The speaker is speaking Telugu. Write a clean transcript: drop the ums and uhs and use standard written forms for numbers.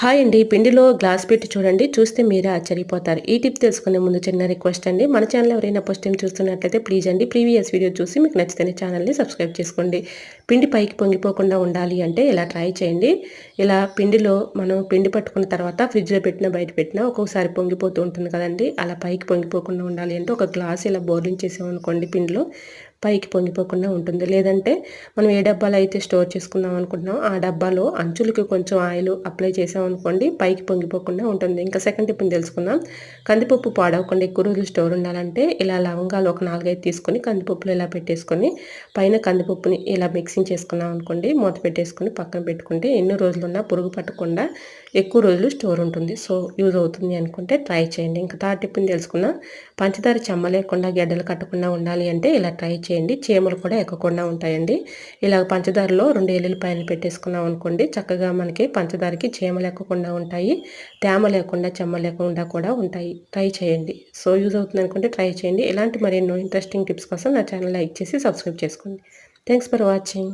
హాయ్ అండి. పిండిలో గ్లాస్ పెట్టి చూడండి. చూస్తే మీరే ఆశ్చర్యపోతారు. ఈ టిప్ తెలుసుకునే ముందు చిన్న రిక్వెస్ట్ అండి. మన ఛానల్ ఎవరైనా ఫస్ట్ టైం చూస్తున్నట్లయితే ప్లీజ్ అండి ప్రీవియస్ వీడియో చూసి మీకు నచ్చితేనే ఛానల్ని సబ్స్క్రైబ్ చేసుకోండి. పిండి పైకి పొంగిపోకుండా ఉండాలి అంటే ఇలా ట్రై చేయండి. ఇలా పిండిలో మనం పిండి పట్టుకున్న తర్వాత ఫ్రిడ్జ్‌లో పెట్టినా, బయట పెట్టినా ఒక్కొక్కసారి పొంగిపోతూ ఉంటుంది కదండీ! అలా పైకి పొంగిపోకుండా ఉండాలి అంటే ఒక గ్లాస్ ఇలా బోర్లించేసామనుకోండి పిండిలో పైకి పొంగిపోకుండా ఉంటుంది. లేదంటే మనం ఏ డబ్బాలో అయితే స్టోర్ చేసుకుందాం అనుకుంటున్నామో ఆ డబ్బాలో అంచులకి కొంచెం ఆయిల్ అప్లై చేసామనుకోండి పైకి పొంగిపోకుండా ఉంటుంది. ఇంకా సెకండ్ టిప్‌ని తెలుసుకుందాం. కందిపప్పు పాడవకుండా ఎక్కువ రోజులు స్టోర్ ఉండాలంటే ఇలా లవంగాలు ఒక 4, 5 తీసుకొని కందిపప్పులో ఇలా పెట్టేసుకొని పైన కందిపప్పుని ఇలా మిక్సింగ్ చేసుకున్నాం అనుకోండి మూత పెట్టేసుకొని పక్కన పెట్టుకుంటే ఎన్ని రోజులున్నా పురుగు పట్టకుండా ఎక్కువ రోజులు స్టోర్ ఉంటుంది. సో యూజ్ అవుతుంది అనుకుంటే ట్రై చేయండి. ఇంకా థర్డ్ టిప్‌ని తెలుసుకుందాం. పంచదార చెమ్మ లేకుండా గెడ్డలు కట్టకుండా ఉండాలి అంటే ఇలా ట్రై చేయండి. చీమలు కూడా ఎక్కకుండా ఉంటాయండి. ఇలా పంచదారలో 2 ఎల్లుల్లిపాయలు పెట్టేసుకున్నాం అనుకోండి చక్కగా మనకి పంచదారకి చీమలు ఎక్కకుండా ఉంటాయి. తేమ లేకుండా చెమ్మ లేకుండా కూడా ఉంటాయి. ట్రై చేయండి. సో యూజ్ అవుతుంది అనుకుంటే ట్రై చేయండి. ఇలాంటి మరెన్నో ఇంట్రెస్టింగ్ టిప్స్ కోసం నా ఛానల్ లైక్ చేసి సబ్స్క్రైబ్ చేసుకోండి. Thanks for watching.